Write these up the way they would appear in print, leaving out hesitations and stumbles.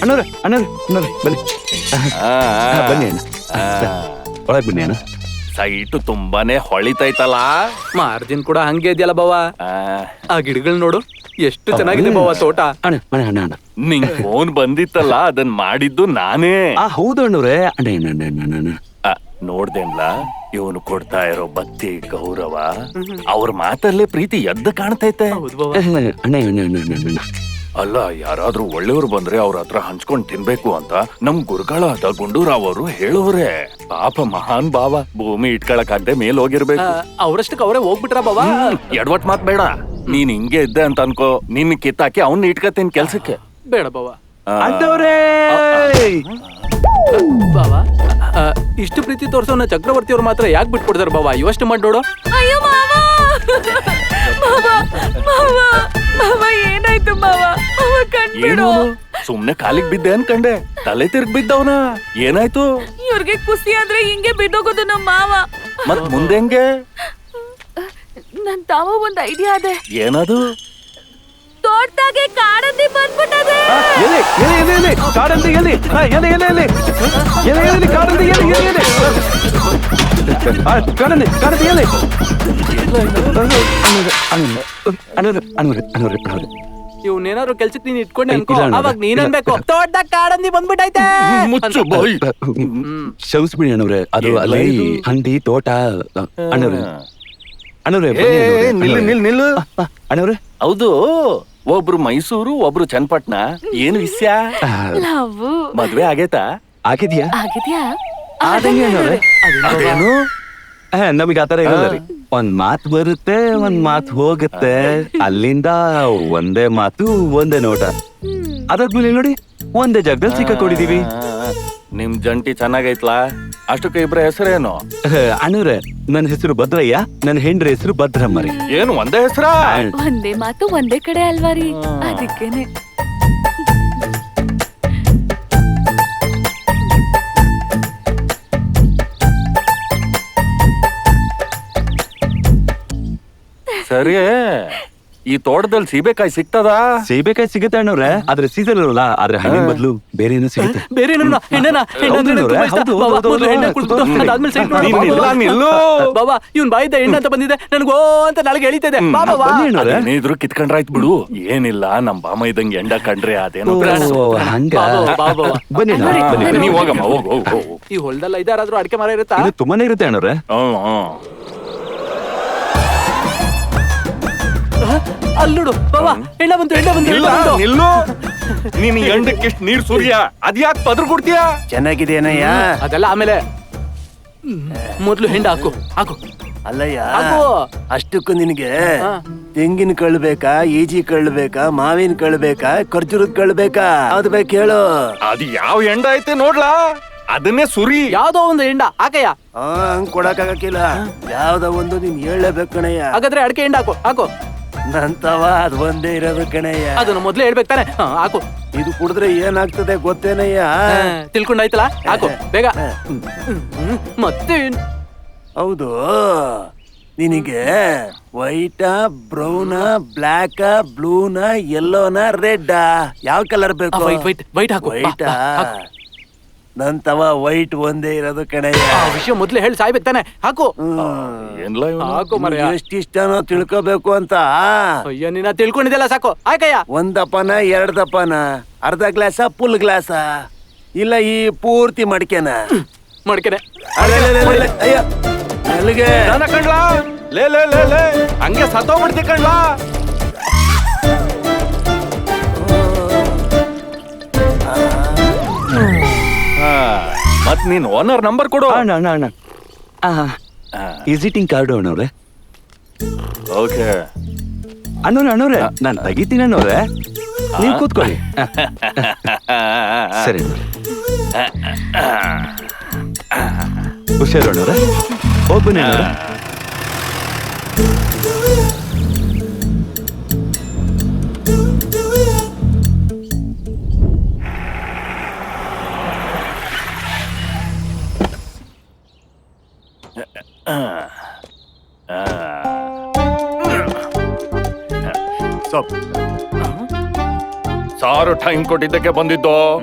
ಅಣ್ಣವ್ರೆ ಬನ್ನಿ ಬನ್ನಿ ಅಣ್ಣ ಒಳಗೆ ಬನ್ನಿ ಅಣ್ಣ. ಸೈಟು ತುಂಬಾನೇ ಹೊಳಿತೈತಲ್ಲ. ಮಾರ್ಜಿನ್ ಕೂಡ ಹಂಗೆ ಇದೆಯಲ್ಲ ಬಾವ. ಆ ಗಿಡಗಳು ನೋಡು ಎಷ್ಟು ಚೆನ್ನಾಗಿದೆ ಬಾವ ತೋಟ. ಅಣ್ಣ ಅಣ್ಣ ಅಣ್ಣ ಅಣ್ಣ ನಿಂಗ್ ಫೋನ್ ಬಂದಿತ್ತಲ್ಲ, ಅದನ್ ಮಾಡಿದ್ದು ನಾನೇ. ಹೌದು ಅಣ್ಣವ್ರೆ. ಅಣ್ಣ ನೋಡ್ದೇನ್ಲ ಇವನು ಕೊಡ್ತಾ ಇರೋ ಬತ್ತಿ ಗೌರವ, ಅವ್ರ ಮಾತಲ್ಲೇ ಪ್ರೀತಿ ಎದ್ದು ಕಾಣ್ತೈತೆ. ಅಣ್ಣ ಅಲ್ಲ, ಯಾರಾದ್ರೂ ಒಳ್ಳೆಯವ್ರು ಬಂದ್ರೆ ಅವ್ರ ಹತ್ರ ಹಂಚ್ಕೊಂಡ್ ತಿನ್ಬೇಕು ಅಂತ ನಮ್ ಗುರುಗಳಾದ ಗುಂಡೂರಾವ್ ಅವರು ಹೇಳೋರೆ. ಪಾಪ ಮಹಾನ್ ಭಾವ, ಭೂಮಿ ಇಟ್ಕೊಳಕಾಗ್ದೆ ಮೇಲ್ ಹೋಗಿರ್ಬೇಕು. ಅವ್ರಷ್ಟಕ್ಕೆ ಅವರೇ ಹೋಗ್ಬಿಟ್ರ ಬಾವ. ಎಡವಟ್ ಮಾತ್ ಬೇಡ. ನೀನ್ ಹಿಂಗೆ ಇದ್ದೆ ಅಂತ ಅನ್ಕೋ, ನಿನ್ ಕಿತ್ತಾಕಿ ಅವ್ನ ಇಟ್ಕತೀನಿ ಕೆಲ್ಸಕ್ಕೆ. ಬೇಡ ಬಾವ. ಅಣ್ಣವ್ರೇ ಬಾವ, ಇಷ್ಟು ಪ್ರೀತಿ ತೋರ್ಸೋನ ಚಕ್ರವರ್ತಿ ಅವ್ರು ಮಾತ್ರ ಯಾಕೆ ಬಿಟ್ಕೊಡ್ತಾರ ಬಾವ? ಯೋಚನೆ ಮಾಡಿ ನೋಡು. ಅಯ್ಯೋ ಮಾವ, ಏನಾಯ್ತು ಮಾವ? ಏನು ಸುಮ್ನೆ ಕಾಲಿಗೆ ಬಿದ್ದೆ ಅನ್ಕಂಡೆ, ತಲೆ ತಿರ್ಗ್ ಬಿದ್ದವನ. ಏನಾಯ್ತು? ಇವ್ರಿಗೆ ಖುಷಿ ಅಂದ್ರೆ ಹಿಂಗೆ ಬಿದ್ದೋಗೋದು ನಮ್ಮ ಮಾವ. ಮತ್ ಮುಂದೆ ಹೆಂಗೆ? ನನ್ ತಾವ ಒಂದ್ ಐಡಿಯಾ ಅದೇ. ಏನದು? ತೋಟದಾಗೆ ಕಾಡಂದಿ ಬಂದ್ಬಿಟ್ಟದೆ. ಇವ್ನೇನಾದ್ರು ಕೆಲ್ಸಕ್ಕೆ ನೀನ್ ಇಟ್ಕೊಂಡೆ ಅನ್ಕೋ, ಅವಾಗ ನೀನ್ ಅನ್ಬೇಕು ತೋಟದಾಗ ಕಾಡಂದಿ ಬಂದ್ಬಿಟ್ಟೈತೆ. ಮುಚ್ಚು ಬಾಯ್. ಕ್ಷಮಿಸ್ಬಿಡಿ ಅಣ್ಣವ್ರೆ, ಅದು ಅಲ್ಲಿ ಹಂದಿ ತೋಟ. ಅಣ್ಣವ್ರೆ ನಿಲ್ಲು. ಅಣ್ಣವ್ರೆ ಹೌದು, ಒಬ್ರು ಮೈಸೂರು, ಒಬ್ರು ಚನ್ನಪಟ್ಟಣ. ಏನ್ ವಿಷಯ? ಲವ್ ಮದ್ವೆ ಆಗೇತಾ? ಆಗಿದ್ಯಾ? ಆಗಿದ್ಯಾ? ಅದೇನು? ನಮಗ್ ಆತರ ಇರಲ್ಲ ರೀ. ಒಂದ್ ಮಾತು ಬರುತ್ತೆ, ಒಂದ್ ಮಾತು ಹೋಗುತ್ತೆ. ಅಲ್ಲಿಂದ ಒಂದೇ ಮಾತು, ಒಂದೇ ನೋಟ. ಅದಾದ್ಮೇಲೆ ನೋಡಿ, ಒಂದೇ ಜಾಗದಲ್ಲಿ ಸಿಕ್ಕಾಕೊಂಡಿದೀವಿ. ನಿಮ್ ಜಂಟಿ ಚೆನ್ನಾಗೈತ್ಲಾ? ಅಷ್ಟಕ್ಕೆ ಇಬ್ರ ಹೆಸರೇನು? ಅಣ್ಣವ್ರೆ, ನನ್ನ ಹೆಸರು ಭದ್ರಯ್ಯ, ನನ್ನ ಹೆಂಡ್ರ ಹೆಸರು ಭದ್ರಮ್ಮ ರೀ. ಏನು ಒಂದೇ ಹೆಸರ? ಒಂದೇ ಮಾತು ಒಂದೇ ಕಡೆ ಅಲ್ವಾ ರೀ, ಅದಕ್ಕೇನೆ. ಸರಿ, ಈ ತೋಟದಲ್ಲಿ ಸೀಬೆಕಾಯಿ ಸಿಗ್ತದ? ಸೀಬೆಕಾಯಿ ಸಿಗುತ್ತೆ ಅಣ್ಣವ್ರೆ, ಆದ್ರೆ ಸೀಸನ್ ಇರಲ್ಲ. ಆದ್ರೆ ಹಣ್ಣಿನ ಬದಲು ಬೇರೆ ಏನೋ ಸಿಗುತ್ತೆ. ಬೇರೆ ಬಾಬಾ, ಇವ್ನ್ ಬಾಯಿದ್ದ ಎಣ್ಣೆ ಅಂತ ಬಂದಿದೆ, ನನ್ಗೋ ಅಂತ ನಾಳೆಗೆ ಎಳಿತಿದೆ. ಏನಿದ್ರು ಕಿತ್ಕೊಂಡ್ರಾಯ್ತು ಬಿಡು. ಏನಿಲ್ಲ, ನಮ್ ಬಾಮ ಇದ್ದಂಗೆ ಎಂಡ ಕಂಡ್ರೆ ಅದೇನೋ. ಹಂಗ ಬನ್ನಿ ನೀವ್ ಹೋಗಮ್ಮ, ಹೋಗು. ಈ ಹೊಲದಲ್ಲ ಇದಾರಾದ್ರೂ ಅಡಿಕೆ ಮರ ಇರುತ್ತಾ? ತುಂಬಾನೇ ಇರುತ್ತೆ ಅಣ್ಣವ್ರೆ. ಅಲ್ಲೋಡು ಬಾಬಾ, ಎಣ್ಣೆ ಬಂತು. ನಿಲ್ಲು. ನೀನ್ ಎಂಡಕ್ಕೆಷ್ಟು ನೀರ್ ಸುರಿಯ, ಅದ್ಯಾಕ್ ಪದ್ರ ಕೊಡ್ತೀಯ? ಚೆನ್ನಾಗಿದೇನಯ್ಯ? ಅದೆಲ್ಲ ಆಮೇಲೆ, ಮೊದ್ಲು ಹೆಂಡ ಹಾಕು. ಅಲ್ಲಯ್ಯ, ಅಷ್ಟಕ್ಕೂ ನಿನಗೆ ತೆಂಗಿನ ಕಳ್ಳು ಬೇಕಾ, ಈಜಿ ಕಳ್ಳು ಬೇಕಾ, ಮಾವಿನ ಕಳ್ಳು ಬೇಕಾ, ಖರ್ಜೂರದ ಕಳ್ಳು ಬೇಕಾ? ಯಾವ್ದು ಬೇಕು ಹೇಳು. ಅದು ಯಾವ ಎಂಡ ಐತೆ ನೋಡ್ಲಾ, ಅದನ್ನೇ ಸುರಿ. ಯಾವ್ದೋ ಒಂದು ಹೆಂಡ ಹಾಕಯ್ಯ. ಹಂಗ್ ಕೊಡಕ್ಕಾಗಕ್ಕಿಲ್ಲ, ಯಾವ್ದೋ ಒಂದು ನೀನ್ ಹೇಳಬೇಕು ಕಣಯ್ಯ. ಹಾಗಾದ್ರೆ ಅಡಿಕೆ ಹೆಂಡ ಹಾಕು. ನಂತವ ಅದ್ ಒಂದೇ ಇರೋದು ಕಣಯ್ಯ. ಅದನ್ನ ಮೊದ್ಲೇ ಹೇಳ್ಬೇಕು ತಾನೆ. ಹಾಕು. ಇದು ಕುಡಿದ್ರೆ ಏನಾಗ್ತದೆ ಗೊತ್ತೇನಯ್ಯ? ತಿಳ್ಕೊಂಡಾಯ್ತಲ್ಲ, ಹಾಕು ಬೇಗ. ಮತ್ತೆ ಹೌದು, ನಿನಗೆ ವೈಟಾ, ಬ್ರೌನಾ, ಬ್ಲಾಕಾ, ಬ್ಲೂನಾ, ಯೆಲ್ಲೋನಾ, ರೆಡ್ಡಾ? ಯಾವ ಕಲರ್ ಬೇಕು? ವೈಟ್ ಹಾಕು. ವೈಟಾ? ನಂತವ ವೈಟ್ ಒಂದೇ ಇರೋದು ಕಣಯ್ಯ. ವಿಷಯ ಮೊದ್ಲೇ ಹೇಳಿ ಸಾಯ್ಬೇಕು ತಾನೆ. ಹಾಕು. ಹಾಕು ಮರ. ಎಷ್ಟಿಷ್ಟನೋ ತಿಳ್ಕೋಬೇಕು ಅಂತ. ಅಯ್ಯೋ, ನೀನ ತಿಳ್ಕೊಂಡಿದ್ದೆಲ್ಲ ಸಾಕು. ಆಯ್ಕಯ್ಯ. ಒಂದಪ್ಪನ, ಎರಡಪ್ಪನ, ಅರ್ಧ ಗ್ಲಾಸ, ಫುಲ್ ಗ್ಲಾಸ, ಇಲ್ಲ ಈ ಪೂರ್ತಿ ಮಡಿಕೆನ? ಮಡಿಕೆನೆ. ಅಯ್ಯ, ಎಲ್ಲಿಗೆ ಕಣ್ಲಾ? ಲೇ ಹಂಗೆ ಸತ್ತೋಗ್ಬಿಡ್ತಿ ಕಣ್ಲಾ. ಮತ್ ನೀನ್ ಓನರ್ ನಂಬರ್ ಕೊಡು. ಅಣ್ಣ ವಿಸಿಟಿಂಗ್ ಕಾರ್ಡು ಅಣ್ಣವ್ರೆ. ಓಕೆ ಅಣ್ಣವ್ರೆ, ನಾನು ತೆಗಿತೀನಿ ಅಣ್ಣವ್ರೆ, ನೀವು ಕೂತ್ಕೊಳ್ಳಿ. ಸರಿ, ಹುಷಾರು ಅಣ್ಣವ್ರೆ, ಹೋಗ್ಬನ್ನಿ ಅಣ್ಣವ್ರೆ. ಸಾರು ಟೈಮ್ ಕೊಟ್ಟಿದ್ದಕ್ಕೆ ಬಂದಿದ್ದು.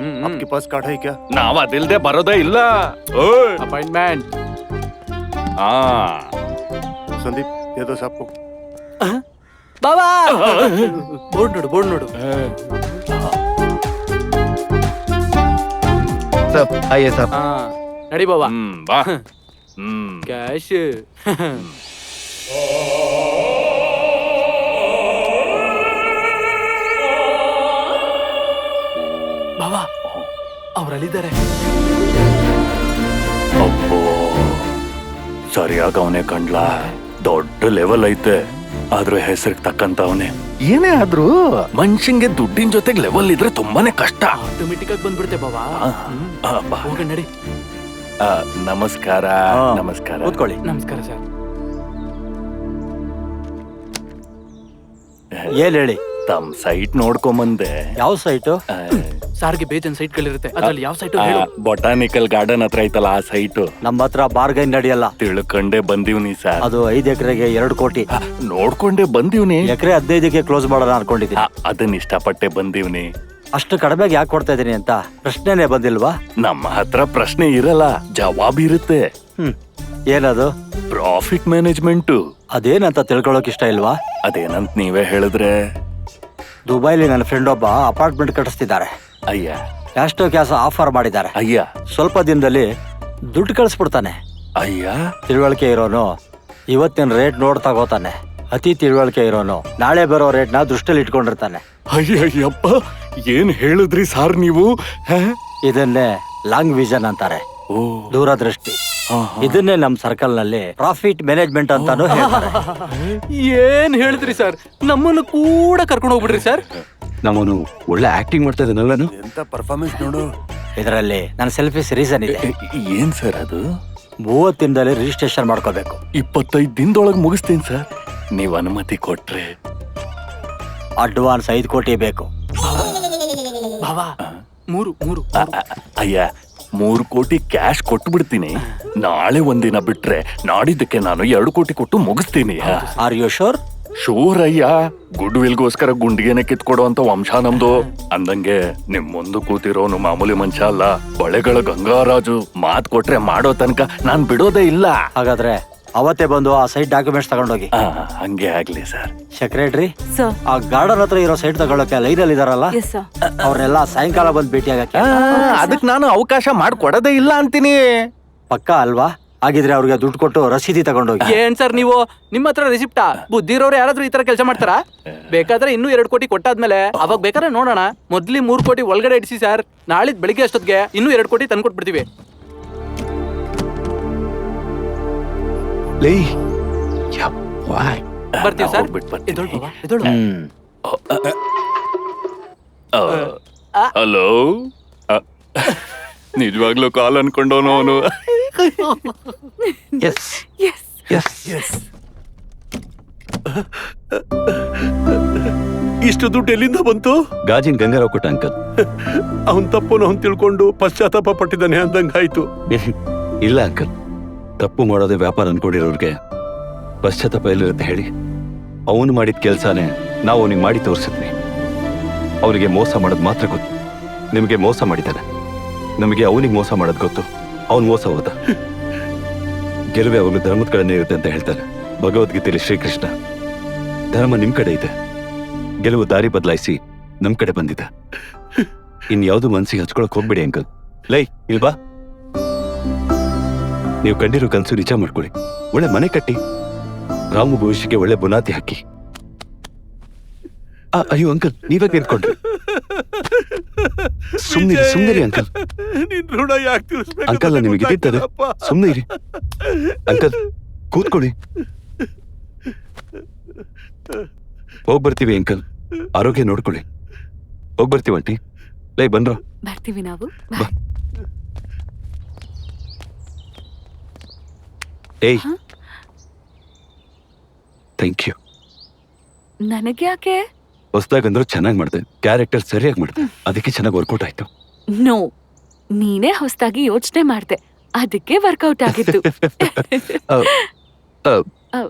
आपके पास कार्ड है क्या? ನಾವ್ ಅದಿಲ್ದೆ ಬರೋದೇ ಇಲ್ಲ. ಓಯ್. ಅಪಾಯಿಂಟ್ಮೆಂಟ್. ಆ. संदीप दे दो साहब को. ಬಾಬಾ ಬೋರ್ಡ್ ನೋಡು. ಸರ್ ಆಯ್ಯ ಸರ್. ಹಾ ನಡಿ ಬಾಬಾ. ಬಾ. ಕ್ಯಾಶ್. ಬಾಬಾ ಅವ್ರಲ್ಲಿದ್ದಾರೆ. ಅಪ್ಪೋ ಸರಿಯಾಗ ಅವನೇ ಕಂಡ್ಲ. ದೊಡ್ಡ ಲೆವೆಲ್ ಐತೆ, ಆದ್ರೆ ಹೆಸರಿಗೆ ತಕ್ಕಂತ ಅವನೇ. ಏನೇ ಆದ್ರೂ ಮನುಷ್ಯಂಗೆ ದುಡ್ಡಿನ ಜೊತೆಗೆ ಲೆವೆಲ್ ಇದ್ರೆ ತುಂಬಾನೇ ಕಷ್ಟ. ಆಟೋಮೆಟಿಕ್ ಆಗಿ ಬಂದ್ಬಿಡುತ್ತೆ ಬಾಬಾ. ಬಾ. ಹೋಗ ನಡಿ. ನಮಸ್ಕಾರ. ನಮಸ್ಕಾರ. ಕೂತ್ಕೊಳ್ಳಿ. ನಮಸ್ಕಾರ ಸರ್. ಏನ್ ಹೇಳಿ? ತಮ್ ಸೈಟ್ ನೋಡ್ಕೊಂಬಂದೆ. ಯಾವ ಸೈಟು? ಸಾರ್ಗೆ ಬೇಜನ್ ಸೈಟ್ಗಳಿರುತ್ತೆ, ಅದ್ರಲ್ಲಿ ಯಾವ ಸೈಟ್ ಹೇಳು. ಬೊಟಾನಿಕಲ್ ಗಾರ್ಡನ್ ಹತ್ರ ಐತಲ್ಲ ಆ ಸೈಟು. ನಮ್ಮ ಹತ್ರ ಬಾರ್ಗೈನ್ ನಡೆಯಲ್ಲ. ತಿಳ್ಕೊಂಡೆ ಬಂದಿವ್ನಿ ಸರ್. ಅದು 5 ಎಕರೆಗೆ 2 ಕೋಟಿ. ನೋಡ್ಕೊಂಡೆ ಬಂದಿವ್ನಿ. ಎಕರೆ 15ಕ್ಕೆ ಕ್ಲೋಸ್ ಮಾಡೋಣ ಅನ್ಕೊಂಡಿದ್ದೀನಿ. ಅದನ್ನ ಇಷ್ಟಪಟ್ಟೆ ಬಂದಿವ್ನಿ. ಅಷ್ಟು ಕಡಿಮೆಗೆ ಯಾಕೆ ಕೊಡ್ತಾ ಇದೀನಿ ಅಂತ ಪ್ರಶ್ನೆನೇ ಬಂದಿಲ್ವಾ? ನಮ್ಮ ಹತ್ರ ಪ್ರಶ್ನೆ ಇರಲ್ಲ, ಜವಾಬ್ ಇರುತ್ತೆ. ಏನದು? Profit management. ಅದೇನಂತ ತಿಳ್ಕೊಳಕ್ ಇಷ್ಟ ಇಲ್ವಾ? ಅದೇನಂತ ನೀವೇ ಹೇಳಿದ್ರೆ. ದುಬೈಲಿ ನನ್ನ ಫ್ರೆಂಡ್ ಒಬ್ಬ ಅಪಾರ್ಟ್ಮೆಂಟ್ ಕಟ್ಟಿಸ್ತಿದ್ದಾರೆ. ಅಯ್ಯ ಕ್ಯಾಸ್ಟೋ ಕ್ಯಾಸ್ ಆಫರ್ ಮಾಡಿದ್ದಾರೆ. ಅಯ್ಯ ಸ್ವಲ್ಪ ದಿನದಲ್ಲಿ ದುಡ್ಡು ಕಳಿಸ್ಬಿಡ್ತಾನೆ. ಅಯ್ಯ. ತಿಳುವಳಿಕೆ ಇರೋನು ಇವತ್ತಿನ ರೇಟ್ ನೋಡ್ ತಗೋತಾನೆ. ಅತಿ ತಿಳುವಳಿಕೆ ಇರೋನು ನಾಳೆ ಬರೋ ರೇಟ್ ನ ದೃಷ್ಟಿಯಲ್ಲಿ ಇಟ್ಕೊಂಡಿರ್ತಾನೆ. ಅಯ್ಯಯ್ಯಪ್ಪ, ಏನ್ ಹೇಳಿದ್ರಿ ಸಾರ್ ನೀವು? ಇದನ್ನೇ ಲಾಂಗ್ ವಿಷನ್ ಅಂತಾರೆ, ದೂರದೃಷ್ಟಿ. ಇದನ್ನೇ ನಮ್ ಸರ್ಕಲ್ ನಲ್ಲಿ ಪ್ರಾಫಿಟ್ ಮ್ಯಾನೇಜ್ಮೆಂಟ್ ಅಂತಾನು ಹೇಳ್ತಾರೆ. ಏನ್ ಹೇಳಿದ್ರಿ ಸರ್? ನಮ್ಮನ್ನು ಕೂಡ ಕರ್ಕೊಂಡು ಹೋಗ್ಬಿಡ್ರಿ ಸರ್. ನಮ್ಮನು ಒಳ್ಳೆ ಆಕ್ಟಿಂಗ್ ಮಾಡ್ತಾ ಇದ್ದಾನಲ್ಲನು. ಎಂತ ಪರ್ಫಾರ್ಮೆನ್ಸ್ ನೋಡು. ಇದರಲ್ಲಿ ನನ್ನ ಸೆಲ್ಫಿಸ್ ರೀಸನ್ ಇದೆ. ಏನ್ ಸರ್ ಅದು? 30 ದಿನದಲ್ಲಿ ರಿಜಿಸ್ಟ್ರೇಷನ್ ಮಾಡ್ಕೋಬೇಕು. 25 ದಿನದೊಳಗೆ ಮುಗಿಸ್ತೀನಿ ಸರ್, ನೀವ್ ಅನುಮತಿ ಕೊಟ್ರೆ. ಅಡ್ವಾನ್ಸ್ 5 ಕೋಟಿ ಬೇಕು. ಬಾಬಾ ಮೂರು ಅಯ್ಯ 3 ಕೋಟಿ ಕ್ಯಾಶ್ ಕೊಟ್ಟು ಬಿಡ್ತೀನಿ. ನಾಳೆ ಒಂದಿನ ಬಿಟ್ರೆ ನಾಡಿದ್ದಕ್ಕೆ ನಾನು 2 ಕೋಟಿ ಕೊಟ್ಟು ಮುಗಿಸ್ತೀನಿ. Are you sure? ಶೂರ್ ಅಯ್ಯ. ಗುಡ್ ವಿಲ್ಗೋಸ್ಕರ ಗುಂಡಿಗೆನೆ ಕಿತ್ಕೊಡೋ ಅಂತ ವಂಶ ನಮ್ದು. ಅಂದಂಗೆ ನಿಮ್ ಮುಂದೆ ಕೂತಿರೋನು ಮಾಮೂಲಿ ಮನುಷ್ಯ ಅಲ್ಲ, ಬಳೆಗಳ ಗಂಗಾರಾಜು. ಮಾತ್ ಕೊಟ್ರೆ ಮಾಡೋ ತನಕ ನಾನ್ ಬಿಡೋದೇ ಇಲ್ಲ. ಹಾಗಾದ್ರೆ ಅವತ್ತೇ ಬಂದು ಆ ಸೈಟ್ ಡಾಕ್ಯುಮೆಂಟ್ಸ್ ತಗೊಂಡೋಗಿ. ಹಂಗೆ ಆಗ್ಲಿ ಸರ್. Secretary, sir. ಆ ಗಾರ್ಡನ್ ಹತ್ರ ಇರೋ ಸೈಟ್ ತಗೊಳಕ್ಕೆ ಲೈನ್ ಅಲ್ಲಿ ಇದಾರಲ್ಲ, ಎಸ್ ಸರ್. ಅವ್ರನ್ನೆಲ್ಲ ಸಾಯಂಕಾಲ ಬಂದು ಭೇಟಿ ಆಗಕ್ಕೆ. ಅದಕ್ ನಾನು ಅವಕಾಶ ಮಾಡ್ಕೊಡೋದೇ ಇಲ್ಲ ಅಂತೀನಿ. ಪಕ್ಕ ಅಲ್ವಾ? ಹಾಗಿದ್ರೆ ಅವ್ರಿಗೆ ದುಡ್ಡು ಕೊಟ್ಟು ರಸೀದಿ ತಗೊಂಡೋಗಿ. ಏನ್ ಸರ್ ನೀವು? ನಿಮ್ಮ ಹತ್ರ ರಿಸಿಪ್ಟಾ? ಬುದ್ಧಿ ಇರೋರು ಯಾರಾದ್ರೂ ಈ ತರ ಕೆಲಸ ಮಾಡ್ತಾರಾ? ಬೇಕಾದ್ರೆ ಇನ್ನೂ 2 ಕೋಟಿ ಕೊಟ್ಟಾದ್ಮೇಲೆ ಅವಾಗ ಬೇಕಾದ್ರೆ ನೋಡೋಣ. ಮೊದ್ಲಿ 3 ಕೋಟಿ ಒಳಗಡೆ ಇಡಿಸಿ ಸರ್. ನಾಳಿದ್ ಬೆಳಿಗ್ಗೆ ಅಷ್ಟೊತ್ತಿಗೆ ಇನ್ನೂ 2 ಕೋಟಿ ತಂದ್ಕೊಟ್ಬಿಡ್ತೀವಿ. ಬರ್ತೀವಿ ಸರ್. ಎದ್ದೋಳು ಬಾಬಾ, ಎದ್ದೋಳು. ಹಲೋ. ನಿಜವಾಗ್ಲೂ ಕಾಲ್ ಅನ್ಕೊಂಡವನು ಅವನು. Yes yes. Yes yes. ಇಷ್ಟು ದುಡ್ಡು ಎಲ್ಲಿಂದ ಬಂತು? ಗಾಜಿನ ಗಂಗಾರಾವ್ ಕೊಟ್ಟ ಅಂಕಲ್. ಅವನ್ ತಪ್ಪನ್ನು ಅವನ್ ತಿಳ್ಕೊಂಡು ಪಶ್ಚಾತ್ತಾಪ ಪಟ್ಟಿದ್ದಾನೆ ಅಂದಂಗಾಯ್ತು. ಇಲ್ಲ ಅಂಕಲ್, ತಪ್ಪು ಮಾಡೋದೇ ವ್ಯಾಪಾರ ಅನ್ಕೊಂಡಿರೋರ್ಗೆ ಪಶ್ಚಾತ್ತಾಪ ಎಲ್ಲಿರುತ್ತೆ ಹೇಳಿ? ಅವನು ಮಾಡಿದ ಕೆಲ್ಸಾನೇ ನಾವು ಅವನಿಗೆ ಮಾಡಿ ತೋರಿಸಿದ್ವಿ. ಅವನಿಗೆ ಮೋಸ ಮಾಡೋದು ಮಾತ್ರ ಗೊತ್ತು. ನಿಮಗೆ ಮೋಸ ಮಾಡಿದ್ದಾನೆ, ನಮಗೆ ಅವನಿಗೆ ಮೋಸ ಮಾಡೋದು ಗೊತ್ತು. ಅವನು ಮೋಸ ಹೋದ. ಗೆಲುವೆ ಅವಾಗಲೂ ಧರ್ಮದ ಕಡೆನೇ ಇರುತ್ತೆ ಅಂತ ಹೇಳ್ತಾರೆ ಭಗವದ್ಗೀತೆಯಲ್ಲಿ ಶ್ರೀಕೃಷ್ಣ. ಧರ್ಮ ನಿಮ್ ಕಡೆ ಇದೆ, ಗೆಲುವು ದಾರಿ ಬದಲಾಯಿಸಿ ನಮ್ ಕಡೆ ಬಂದಿದೆ. ಇನ್ಯಾವುದು ಮನ್ಸಿಗೆ ಹಚ್ಕೊಳಕ್ ಹೋಗ್ಬೇಡಿ ಅಂಕಲ್. ಲೈ ಇಲ್ವಾ? ನೀವು ಕಂಡಿರೋ ಕನಸು ನಿಜ ಮಾಡ್ಕೊಳ್ಳಿ. ಒಳ್ಳೆ ಮನೆ ಕಟ್ಟಿ ರಾಮು ಭವಿಷ್ಯಕ್ಕೆ ಒಳ್ಳೆ ಬುನಾದಿ ಹಾಕಿ. ಅಯ್ಯೋ ಅಂಕಲ್, ನೀವೇ ನಿಂತ್ಕೊಂಡ್ರಿ. ಸುಮ್ನಿರಿ ಅಂಕಲ್. ನಿನ್ ಋಣ ಯಾಕೆ ತೀರಿಸ್ಬೇಕು ಅಂಕಲ್ ಅಂತ ನಿಮಗೆ ಇದ್ದಿದ್ದಾರೆ. ಗೊತ್ತಾಗ್ತಿಲ್ಲಪ್ಪ. ಸುಮ್ನೆ ಇರಿ ಅಂಕಲ್, ಕೂತ್ಕೊಳ್ಳಿ. ಹೋಗ್ಬರ್ತೀವಿ ಅಂಕಲ್, ಆರೋಗ್ಯ ನೋಡ್ಕೊಳ್ಳಿ. ಹೋಗ್ಬರ್ತೀವಿ ಆಂಟಿ. ಲೈ ಬನ್ರೋ. ಬರ್ತೀವಿ ನಾವು. ಬಾ. ಏಯ್, ಥ್ಯಾಂಕ್ ಯು. ನನಗೆ ಯಾಕೆ? ಹೊಸ್ದಾಗಂದ್ರು ಚೆನ್ನಾಗಿ ಮಾಡಿದೆ, ಕ್ಯಾರೆಕ್ಟರ್ ಸರಿಯಾಗಿ ಮಾಡಿದೆ, ಅದಕ್ಕೆ ಚೆನ್ನಾಗಿ ವರ್ಕೌಟ್ ಆಯ್ತು. ನೋ, ನೀನೇ ಹೊಸದಾಗಿ ಯೋಚನೆ ಮಾಡ್ದೆ, ಅದಕ್ಕೆ ವರ್ಕೌಟ್ ಆಗಿತ್ತು. ಅ, ಅ,